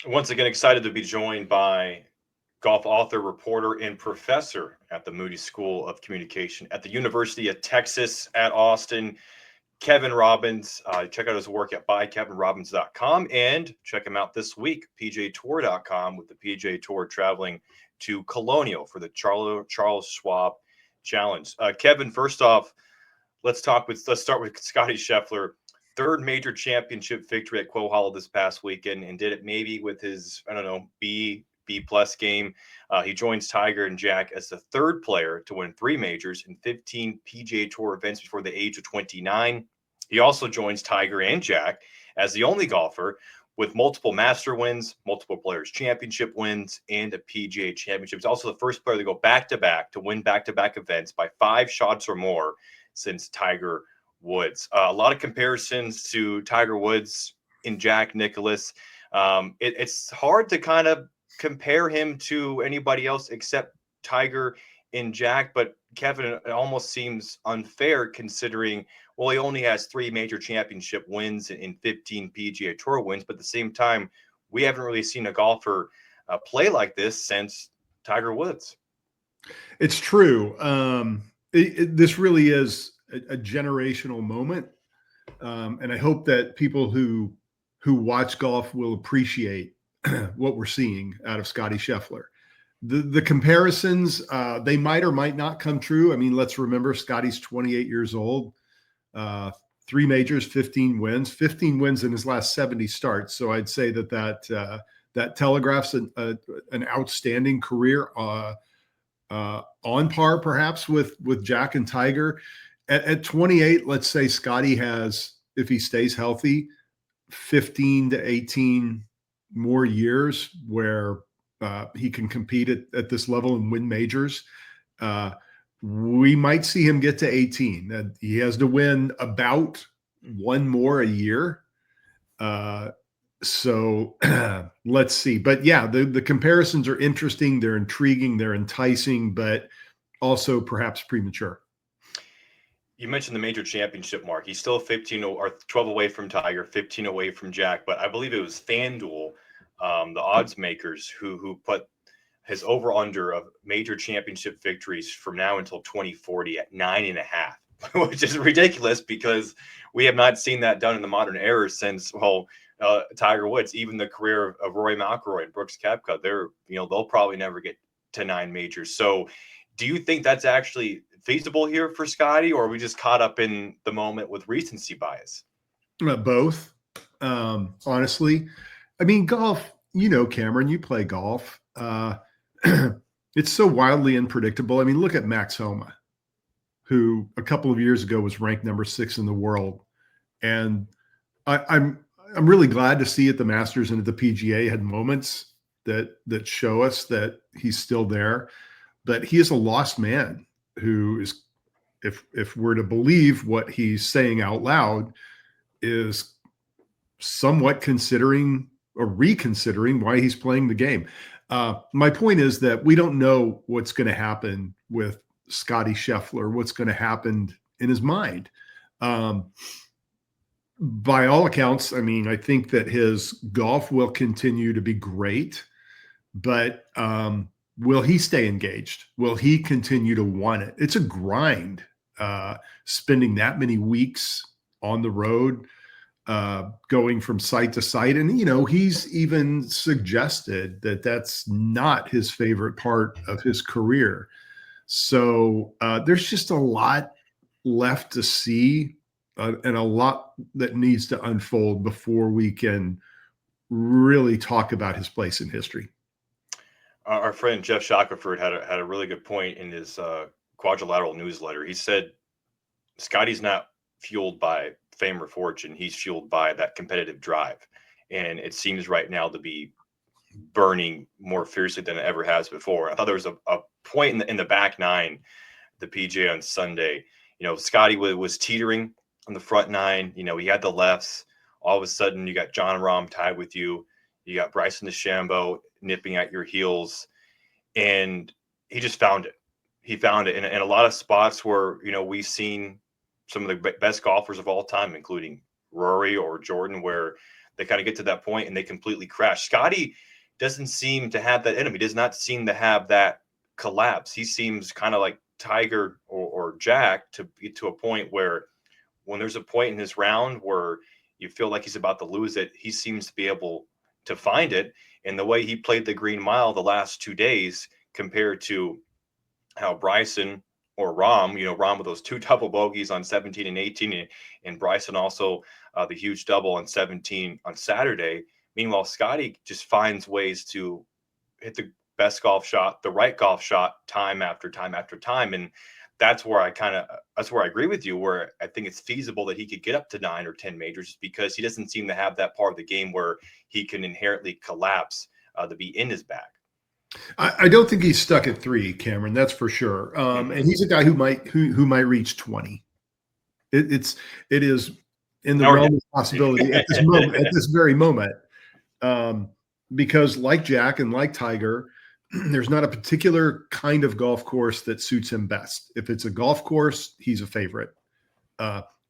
Once again, excited to be joined by golf author, reporter, and professor at the Moody School of Communication at the University of Texas at Austin, Kevin Robbins. Check out his work at bykevinrobbins.com and check him out this week, pjtour.com, with the PJ Tour traveling to Colonial for the Charles Schwab Challenge. Kevin, first off, let's start with Scottie Scheffler. Third major championship victory at Quail Hollow this past weekend, and did it maybe with his, I don't know, B plus game. He joins Tiger and Jack as the third player to win three majors and 15 PGA Tour events before the age of 29. He also joins Tiger and Jack as the only golfer with multiple Master wins, multiple Players Championship wins, and a PGA Championship. He's also the first player to go back-to-back to win back-to-back events by 5 shots or more since Tiger Woods. A lot of comparisons to Tiger Woods and Jack Nicklaus. It's hard to kind of compare him to anybody else except Tiger and Jack, but Kevin, it almost seems unfair considering, well, he only has 3 major championship wins and 15 PGA Tour wins, but at the same time, we haven't really seen a golfer play like this since Tiger Woods. It's true. This really is a generational moment, and I hope that people who watch golf will appreciate what we're seeing out of Scottie Scheffler. The comparisons, they might or might not come true. I mean, let's remember Scottie's 28 years old, 3 majors, 15 wins in his last 70 starts. So I'd say that telegraphs an outstanding career, on par perhaps with Jack and Tiger. At 28, let's say Scottie has, if he stays healthy, 15 to 18 more years where he can compete at this level and win majors. We might see him get to 18. He has to win about 1 more a year. So let's see. But yeah, the comparisons are interesting. They're intriguing. They're enticing, but also perhaps premature. You mentioned the major championship mark. He's still 15 or 12 away from Tiger, 15 away from Jack. But I believe it was FanDuel, the odds makers, who put his over-under of major championship victories from now until 2040 at 9.5, which is ridiculous because we have not seen that done in the modern era since, Tiger Woods. Even the career of Rory McIlroy and Brooks Koepka, they'll probably never get to 9 majors. So do you think that's actually feasible here for Scottie, or are we just caught up in the moment with recency bias? Both, honestly. I mean, golf, Cameron, you play golf. It's so wildly unpredictable. I mean, look at Max Homa, who a couple of years ago was ranked number 6 in the world. And I'm really glad to see at the Masters and at the PGA had moments that show us that he's still there. But he is a lost man who is, if we're to believe what he's saying out loud, is somewhat considering or reconsidering why he's playing the game. My point is that we don't know what's going to happen with Scottie Scheffler, what's going to happen in his mind. By all accounts, I mean, I think that his golf will continue to be great, but will he stay engaged? Will he continue to want it? It's a grind, spending that many weeks on the road, going from site to site. And, he's even suggested that that's not his favorite part of his career. So there's just a lot left to see and a lot that needs to unfold before we can really talk about his place in history. Our friend Jeff Shackelford had a really good point in his quadrilateral newsletter. He said Scottie's not fueled by fame or fortune. He's fueled by that competitive drive. And it seems right now to be burning more fiercely than it ever has before. I thought there was a point in the back 9, the PGA on Sunday. Scottie was teetering on the front 9. He had the lefts. All of a sudden, you got John Rahm tied with you. You got Bryson DeChambeau nipping at your heels. And he just found it. He found it in a lot of spots where, we've seen some of the best golfers of all time, including Rory or Jordan, where they kind of get to that point and they completely crash. Scottie doesn't seem to have that in him. He does not seem to have that collapse. He seems kind of like Tiger or Jack to get to a point where when there's a point in his round where you feel like he's about to lose it, he seems to be able to find it. And the way he played the Green Mile the last 2 days compared to how Bryson or Rahm, Rahm with those 2 double bogeys on 17 and 18, and Bryson also the huge double on 17 on Saturday. Meanwhile, Scottie just finds ways to hit the best golf shot, the right golf shot, time after time after time. And that's where I agree with you, where I think it's feasible that he could get up to 9 or 10 majors, because he doesn't seem to have that part of the game where he can inherently collapse to be in his bag. I don't think he's stuck at 3, Cameron. That's for sure. And he's a guy who might reach 20. It is in the realm of possibility at this moment, at this very moment, because like Jack and like Tiger, there's not a particular kind of golf course that suits him best. If it's a golf course, he's a favorite.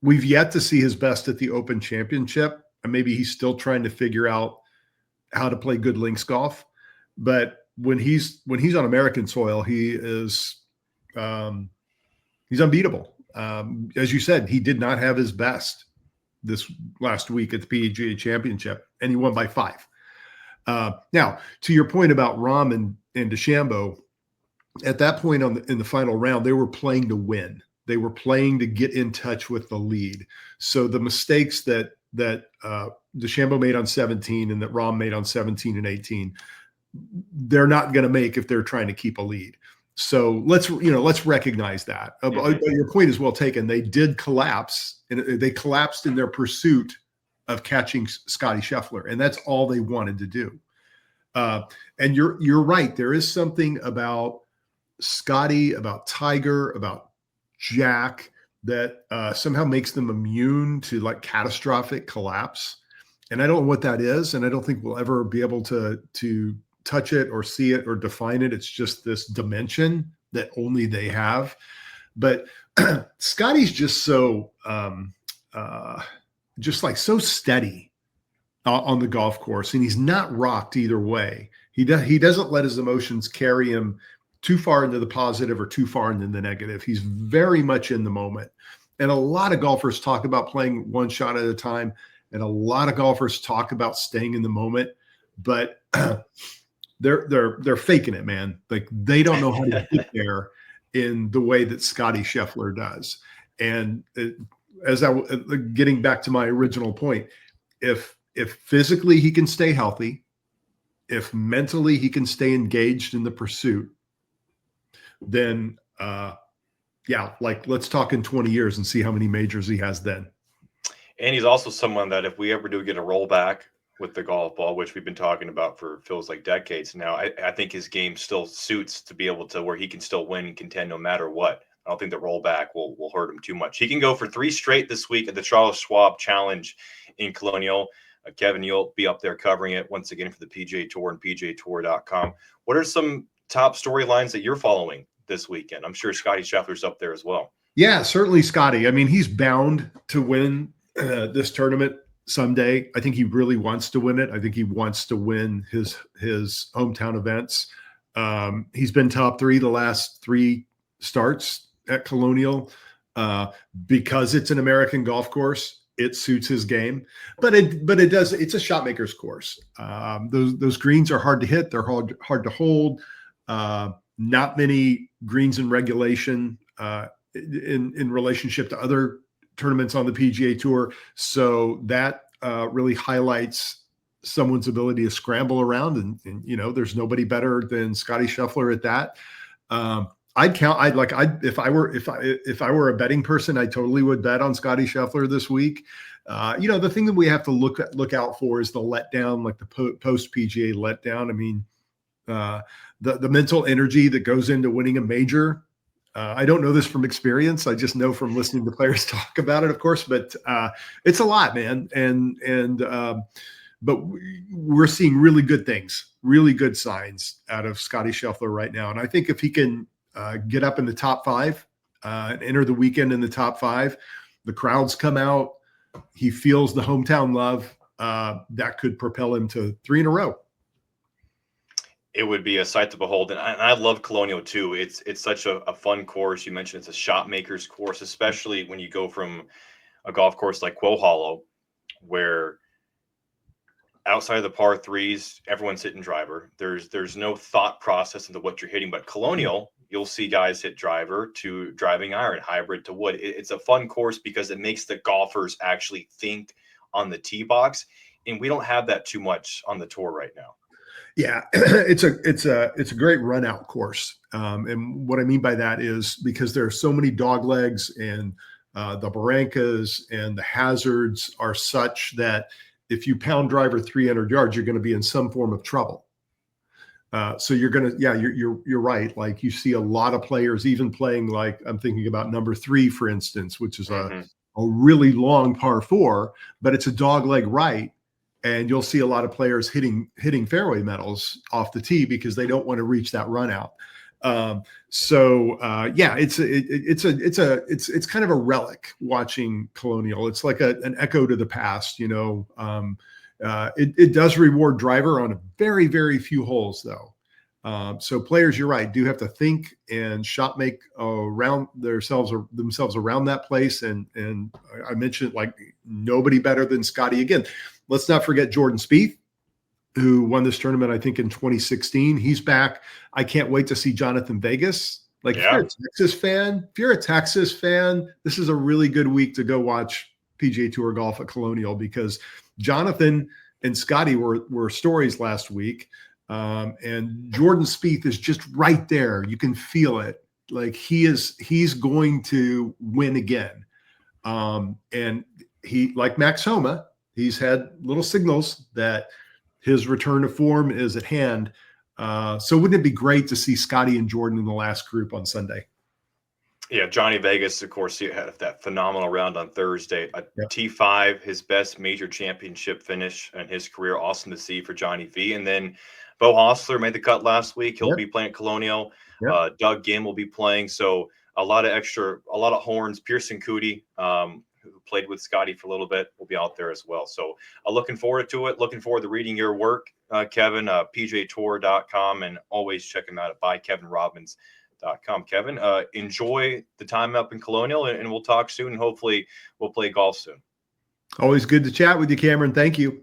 We've yet to see his best at the Open Championship, and maybe he's still trying to figure out how to play good links golf. But when he's on American soil, he is he's unbeatable. As you said, he did not have his best this last week at the PGA Championship, and he won by 5. Now, to your point about Rahm and DeChambeau, at that point in the final round, they were playing to win. They were playing to get in touch with the lead. So the mistakes that DeChambeau made on 17 and that Rahm made on 17 and 18, they're not going to make if they're trying to keep a lead. So let's recognize that. Your point is well taken. They did collapse, and they collapsed in their pursuit of catching Scottie Scheffler, and that's all they wanted to do. And you're right. There is something about Scottie, about Tiger, about Jack that somehow makes them immune to like catastrophic collapse. And I don't know what that is, and I don't think we'll ever be able to touch it or see it or define it. It's just this dimension that only they have. But Scottie's just so so steady on the golf course, and he's not rocked either way. He doesn't let his emotions carry him too far into the positive or too far into the negative. He's very much in the moment. And a lot of golfers talk about playing one shot at a time, and a lot of golfers talk about staying in the moment, but they're faking it, man. Like they don't know how to get there in the way that Scottie Scheffler does. And getting back to my original point, if physically he can stay healthy, if mentally he can stay engaged in the pursuit, then let's talk in 20 years and see how many majors he has then. And he's also someone that if we ever do get a rollback with the golf ball, which we've been talking about for feels like decades now, I think his game still suits to be able to where he can still win and contend no matter what. I don't think the rollback will hurt him too much. He can go for 3 straight this week at the Charles Schwab Challenge in Colonial. Kevin, you'll be up there covering it once again for the PGA Tour and PGAtour.com. What are some top storylines that you're following this weekend? I'm sure Scottie Scheffler's up there as well. Yeah, certainly Scottie. I mean, he's bound to win this tournament someday. I think he really wants to win it. I think he wants to win his hometown events. He's been top 3 the last 3 starts at Colonial because it's an American golf course. It suits his game, but it's a shot maker's course. Those greens are hard to hit. They're hard to hold. Not many greens in regulation in relationship to other tournaments on the PGA Tour. So that really highlights someone's ability to scramble around. And there's nobody better than Scottie Scheffler at that. If I were a betting person, I totally would bet on Scottie Scheffler this week. The thing that we have to look out for is the letdown, like the post PGA letdown. I mean, the mental energy that goes into winning a major. I don't know this from experience. I just know from listening to players talk about it, of course, but it's a lot, man. But we're seeing really good things, really good signs out of Scottie Scheffler right now. And I think if he can get up in the top 5 and enter the weekend in the top 5, the crowds come out. He feels the hometown love. that could propel him to 3 in a row. It would be a sight to behold. And I love Colonial too. It's such a fun course. You mentioned it's a shot maker's course, especially when you go from a golf course like Quo Hollow, where outside of the par threes, everyone's hitting driver. There's no thought process into what you're hitting. But Colonial, you'll see guys hit driver to driving iron, hybrid to wood. It's a fun course because it makes the golfers actually think on the tee box. And we don't have that too much on the tour right now. Yeah, it's a great run out course. And what I mean by that is because there are so many dog legs, and the barrancas and the hazards are such that if you pound driver 300 yards, you're going to be in some form of trouble. So you're going to, yeah, you're right. Like you see a lot of players even playing, like I'm thinking about number 3, for instance, which is a really long par 4, but it's a dog leg right. And you'll see a lot of players hitting fairway metals off the tee because they don't want to reach that run out. Yeah, it's kind of a relic watching Colonial. It's like an echo to the past, you know. It does reward driver on a very, very few holes though. So players, you're right, do have to think and shot make around themselves around that place. And I mentioned like nobody better than Scottie. Again, let's not forget Jordan Spieth, who won this tournament, I think, in 2016. He's back. I can't wait to see Jonathan Vegas. Like, if you're a Texas fan, this is a really good week to go watch PGA Tour golf at Colonial, because Jonathan and Scottie were stories last week. And Jordan Spieth is just right there. You can feel it. Like he's going to win again. And he, like Max Homa, he's had little signals that his return to form is at hand. So wouldn't it be great to see Scottie and Jordan in the last group on Sunday? Yeah, Johnny Vegas, of course, he had that phenomenal round on Thursday. T5, his best major championship finish in his career. Awesome to see for Johnny V. And then Bo Hostler made the cut last week. He'll be playing at Colonial. Doug Ginn will be playing. So a lot of horns. Pearson Coody, who played with Scottie for a little bit, will be out there as well. So looking forward to it. Looking forward to reading your work, Kevin, pjtour.com, and always check him out at bykevinrobbins.com. Kevin, enjoy the time up in Colonial, and we'll talk soon. And hopefully we'll play golf soon. Always good to chat with you, Cameron. Thank you.